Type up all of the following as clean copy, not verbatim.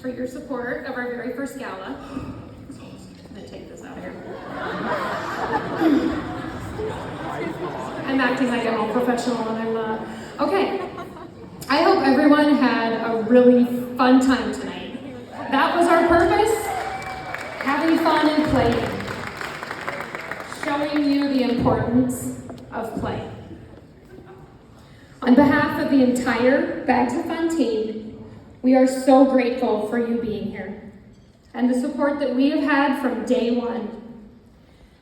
for your support of our very first gala. I'm gonna take this out here. I'm acting like I'm all professional and I'm not. Okay. I hope everyone had a really fun time tonight. That was our purpose, having fun and playing, showing you the importance of play. On behalf of the entire Bags of Fun team, we are so grateful for you being here and the support that we have had from day one.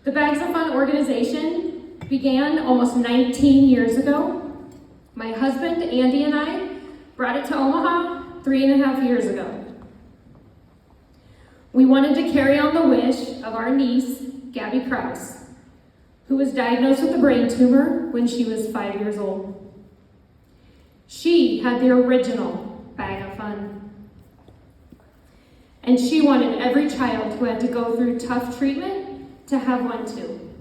The Bags of Fun organization began almost 19 years ago. My husband, Andy, and I brought it to Omaha 3.5 years ago. We wanted to carry on the wish of our niece, Gabby Krause, who was diagnosed with a brain tumor when she was 5 years old. She had the original Bag of Fun. And she wanted every child who had to go through tough treatment to have one too.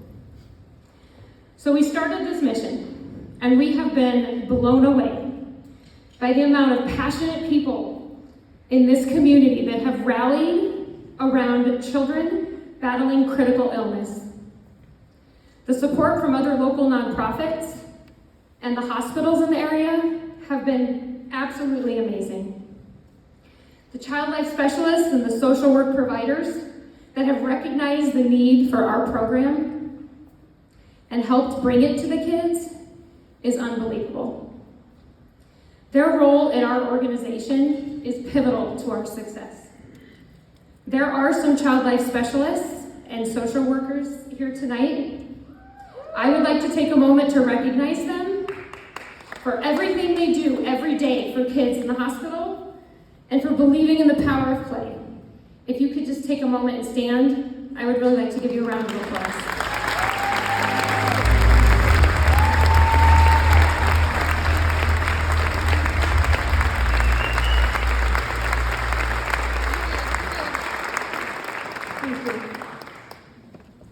So we started this mission, and we have been blown away by the amount of passionate people in this community that have rallied around children battling critical illness. The support from other local nonprofits and the hospitals in the area have been absolutely amazing. The child life specialists and the social work providers that have recognized the need for our program and helped bring it to the kids is unbelievable. Their role in our organization is pivotal to our success. There are some child life specialists and social workers here tonight. I would like to take a moment to recognize them for everything they do every day for kids in the hospital and for believing in the power of play. If you could just take a moment and stand, I would really like to give you a round of applause.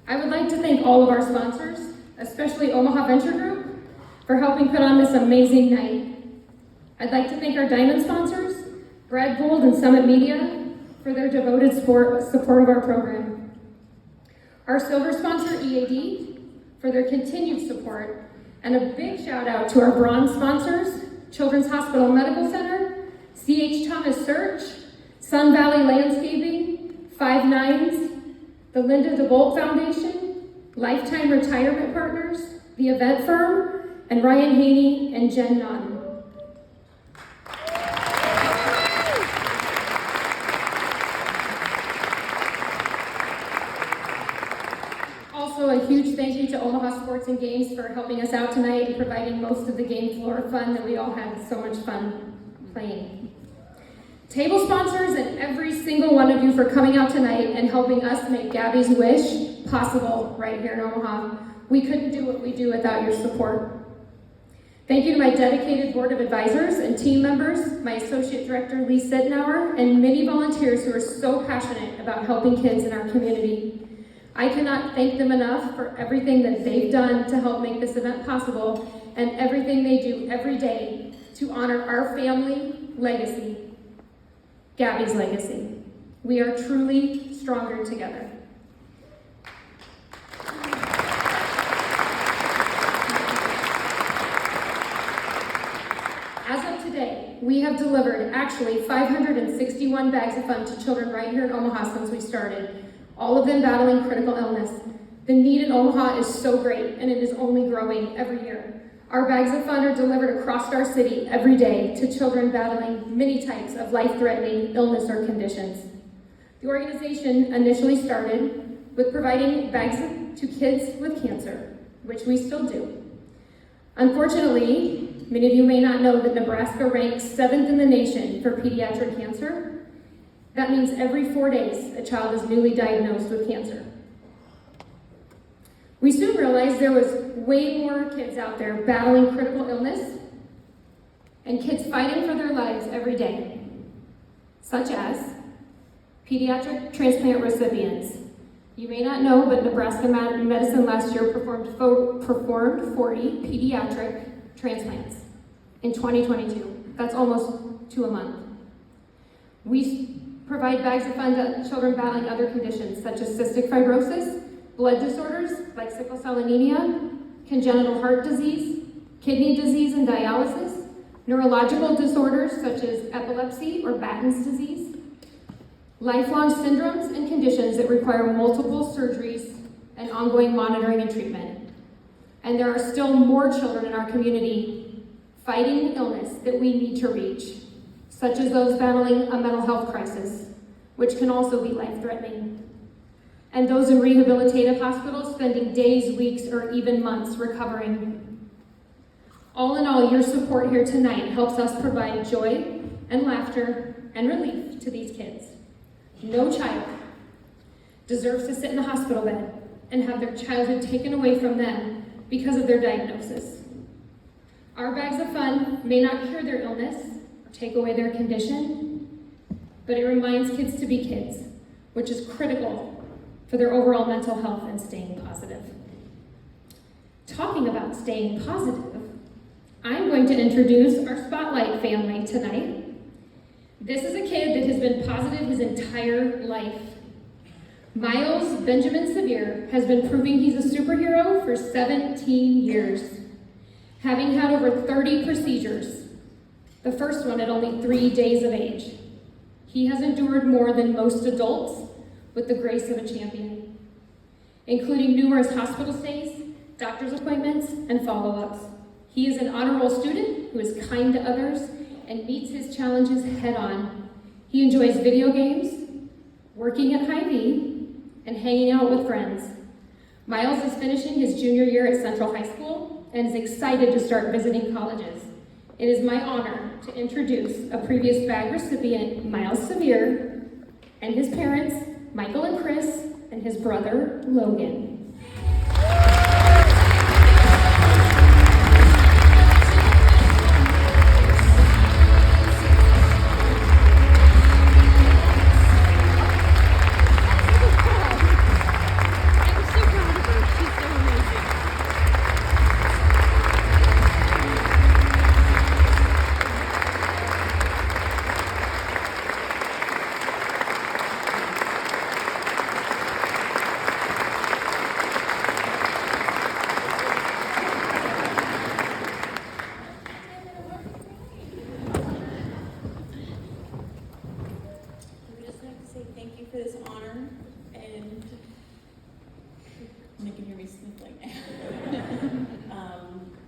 I would like to thank all of our sponsors, especially Omaha Venture Group, for helping put on this amazing night. I'd like to thank our diamond sponsors, Brad Gould and Summit Media, for their devoted support of our program. Our silver sponsor, EAD, for their continued support, and a big shout out to our bronze sponsors, Children's Hospital Medical Center, C.H. Thomas Search, Sun Valley Landscaping, 5 Nines, the Linda DeBolt Foundation, Lifetime Retirement Partners, the Event Firm, and Ryan Haney and Jen Naughton. Also, a huge thank you to Omaha Sports and Games for helping us out tonight and providing most of the game floor fun that we all had so much fun playing. Table sponsors and every single one of you for coming out tonight and helping us make Gabby's wish possible right here in Omaha. We couldn't do what we do without your support. Thank you to my dedicated board of advisors and team members, my associate director, Lee Sittenauer, and many volunteers who are so passionate about helping kids in our community. I cannot thank them enough for everything that they've done to help make this event possible and everything they do every day to honor our family legacy, Gabby's legacy. We are truly stronger together. As of today, we have delivered actually 561 bags of fun to children right here in Omaha since we started, all of them battling critical illness. The need in Omaha is so great, and it is only growing every year. Our bags of fun are delivered across our city every day to children battling many types of life-threatening illness or conditions. The organization initially started with providing bags to kids with cancer, which we still do. Unfortunately, many of you may not know that Nebraska ranks 7th in the nation for pediatric cancer. That means every 4 days, a child is newly diagnosed with cancer. We soon realized there was way more kids out there battling critical illness and kids fighting for their lives every day, such as pediatric transplant recipients. You may not know, but Nebraska Medicine last year performed 40 pediatric transplants in 2022. That's almost 2 a month. We provide bags of fun to children battling other conditions such as cystic fibrosis, blood disorders like sickle cell anemia, congenital heart disease, kidney disease and dialysis, neurological disorders such as epilepsy or Batten's disease, lifelong syndromes and conditions that require multiple surgeries and ongoing monitoring and treatment. And there are still more children in our community fighting the illness that we need to reach, such as those battling a mental health crisis, which can also be life-threatening, and those in rehabilitative hospitals spending days, weeks, or even months recovering. All in all, your support here tonight helps us provide joy and laughter and relief to these kids. No child deserves to sit in a hospital bed and have their childhood taken away from them because of their diagnosis. Our bags of fun may not cure their illness or take away their condition, but it reminds kids to be kids, which is critical for their overall mental health and staying positive. Talking about staying positive, I'm going to introduce our Spotlight family tonight. This is a kid that has been positive his entire life. Miles Benjamin Severe has been proving he's a superhero for 17 years, having had over 30 procedures, the first one at only 3 days of age. He has endured more than most adults with the grace of a champion, including numerous hospital stays, doctor's appointments, and follow-ups. He is an honor roll student who is kind to others and meets his challenges head-on. He enjoys video games, working at Hy-Vee, and hanging out with friends. Miles is finishing his junior year at Central High School and is excited to start visiting colleges. It is my honor to introduce a previous bag recipient, Miles Severe, and his parents, Michael and Chris, and his brother, Logan.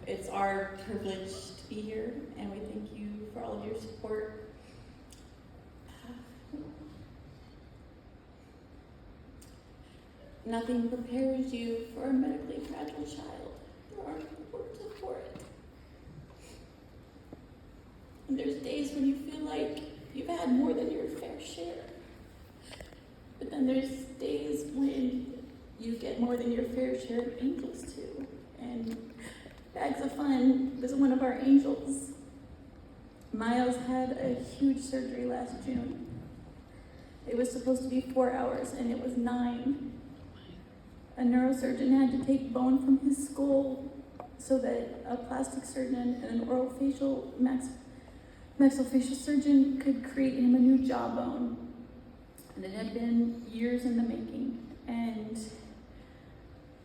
It's our privilege to be here, and we thank you for all of your support. Nothing prepares you for a medically fragile child. There aren't words for it. And there's days when you feel like you've had more than your fair share. But then there's days when you get more than your fair share of angels too. And Bags of Fun was one of our angels. Miles had a huge surgery last June. It was supposed to be 4 hours, and it was 9. A neurosurgeon had to take bone from his skull so that a plastic surgeon and an orofacial maxillofacial surgeon could create him a new jawbone. And it had been years in the making. And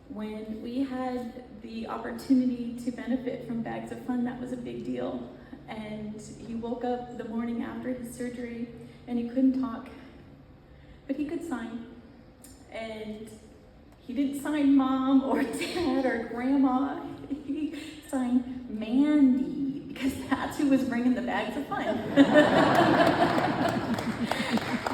when we had the opportunity to benefit from Bags of Fun, that was a big deal. And he woke up the morning after his surgery and he couldn't talk, but he could sign. And he didn't sign mom or dad or grandma. He signed Mandy, because that's who was bringing the Bags of Fun.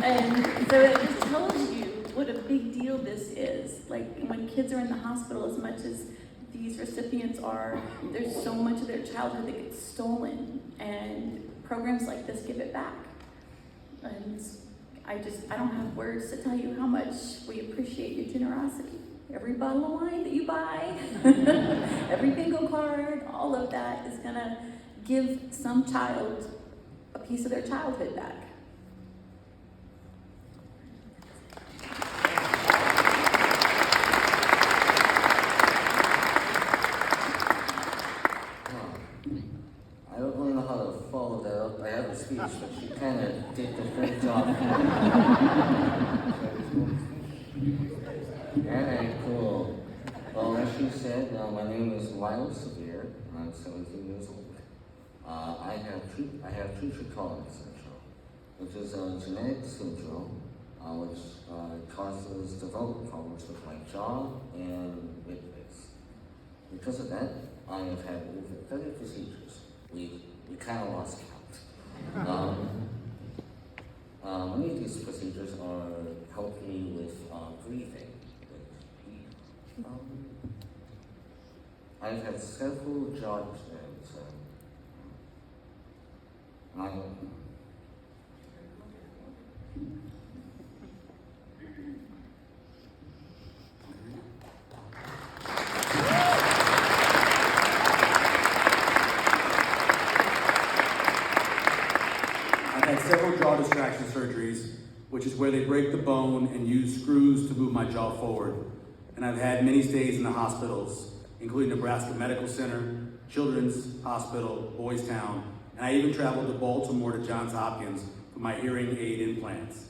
And so it just tells you what a big deal this is. Like, when kids are in the hospital, as much as these recipients are, there's so much of their childhood that gets stolen, and programs like this give it back. And I don't have words to tell you how much we appreciate your generosity. Every bottle of wine that you buy, every bingo card, all of that is gonna give some child a piece of their childhood back. I don't really know how to follow that up. I have a speech, but she kind of did the full job. Very cool. Well, as she said, my name is Lyle Severe. I'm 17 years old. I have treacher tolerance syndrome, which is a genetic syndrome which causes development problems with my jaw and midface. Because of that, I have had over 30 procedures. We kind of lost count. Many of these procedures are helping me with breathing. I've had several jaw exams. I've had several jaw distraction surgeries, which is where they break the bone and use screws to move my jaw forward. And I've had many stays in the hospitals, including Nebraska Medical Center, Children's Hospital, Boys Town, and I even traveled to Baltimore to Johns Hopkins for my hearing aid implants.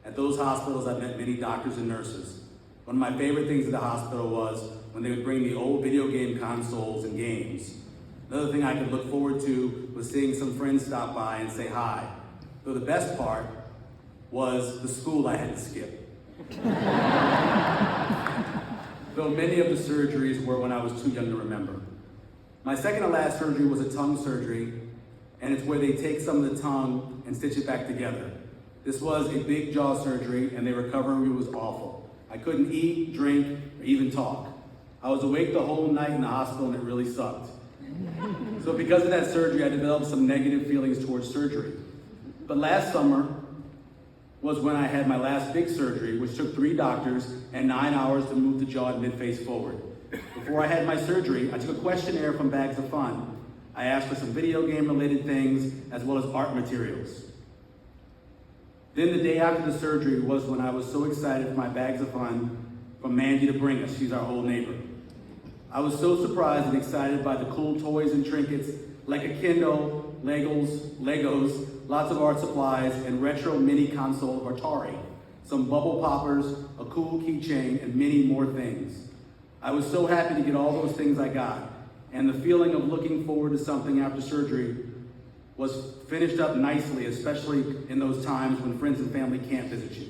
At those hospitals, I've met many doctors and nurses. One of my favorite things at the hospital was when they would bring the old video game consoles and games. Another thing I could look forward to was seeing some friends stop by and say hi. Though the best part was the school I had to skip. Though many of the surgeries were when I was too young to remember. My second to last surgery was a tongue surgery, and it's where they take some of the tongue and stitch it back together. This was a big jaw surgery, and the recovery was awful. I couldn't eat, drink, or even talk. I was awake the whole night in the hospital, and it really sucked. So because of that surgery, I developed some negative feelings towards surgery. But last summer was when I had my last big surgery, which took 3 doctors and 9 hours to move the jaw and midface forward. Before I had my surgery, I took a questionnaire from Bags of Fun. I asked for some video game related things as well as art materials. Then the day after the surgery was when I was so excited for my Bags of Fun from Mandy to bring us. She's our old neighbor. I was so surprised and excited by the cool toys and trinkets like a Kindle, Legos, lots of art supplies, and retro mini console of Atari, some bubble poppers, a cool keychain, and many more things. I was so happy to get all those things I got, and the feeling of looking forward to something after surgery was finished up nicely, especially in those times when friends and family can't visit you.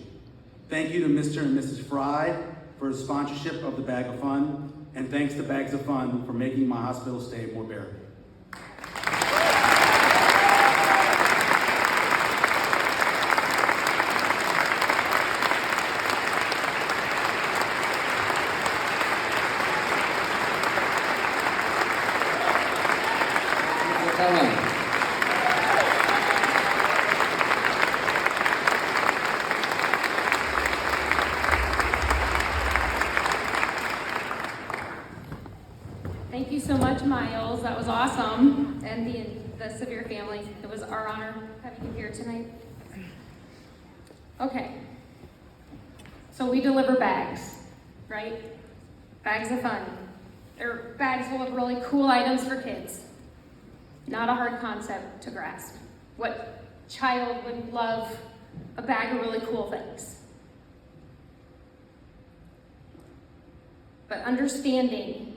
Thank you to Mr. and Mrs. Fry for the sponsorship of the Bag of Fun, and thanks to Bags of Fun for making my hospital stay more bearable. Thank you so much, Miles. That was awesome. And the Severe family, it was our honor having you here tonight. Okay. So we deliver bags, right? Bags of fun. They're bags full of really cool items for kids. Not a hard concept to grasp. What child would love a bag of really cool things? But understanding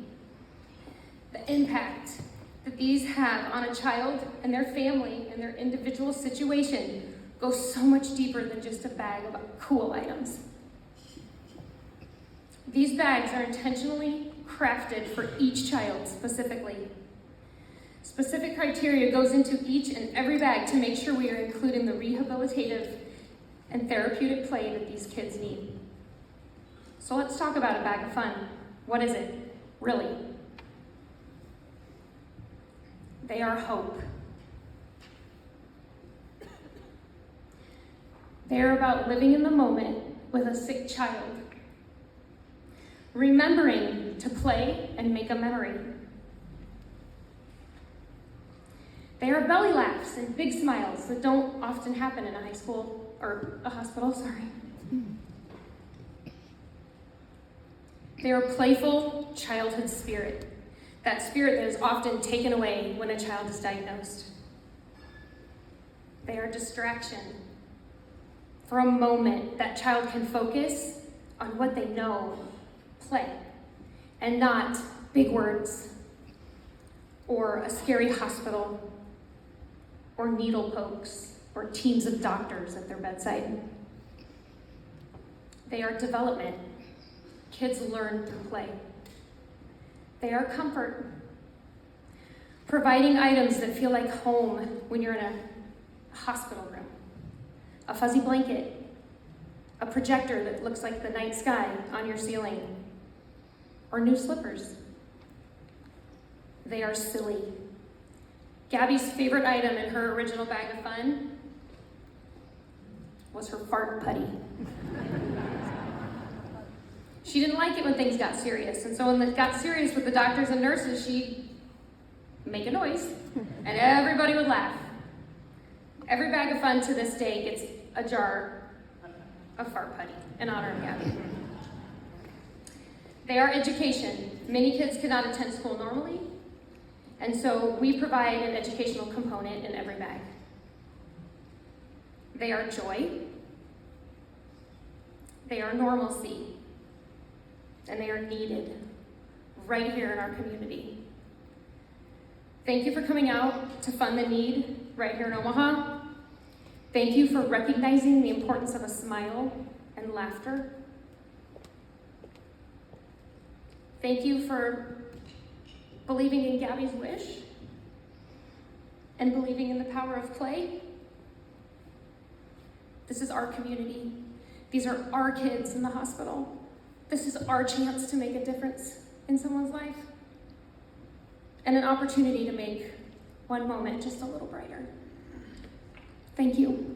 the impact that these have on a child and their family and their individual situation goes so much deeper than just a bag of cool items. These bags are intentionally crafted for each child specifically. Specific criteria goes into each and every bag to make sure we are including the rehabilitative and therapeutic play that these kids need. So let's talk about a bag of fun. What is it, really? They are hope. They are about living in the moment with a sick child, remembering to play and make a memory. They are belly laughs and big smiles that don't often happen in a high school, or a hospital, sorry. They are playful childhood spirit, that spirit that is often taken away when a child is diagnosed. They are distraction. For a moment, that child can focus on what they know, play, and not big words, or a scary hospital, or needle pokes, or teams of doctors at their bedside. They are development. Kids learn through play. They are comfort. Providing items that feel like home when you're in a hospital room. A fuzzy blanket, a projector that looks like the night sky on your ceiling, or new slippers. They are silly. Gabby's favorite item in her original bag of fun was her fart putty. She didn't like it when things got serious, and so when it got serious with the doctors and nurses, she'd make a noise, and everybody would laugh. Every bag of fun to this day gets a jar of fart putty in honor of Gabby. They are education. Many kids cannot attend school normally, and so we provide an educational component in every bag. They are joy. They are normalcy. And they are needed right here in our community. Thank you for coming out to fund the need right here in Omaha. Thank you for recognizing the importance of a smile and laughter. Thank you for believing in Gabby's wish and believing in the power of play. This is our community. These are our kids in the hospital. This is our chance to make a difference in someone's life and an opportunity to make one moment just a little brighter. Thank you.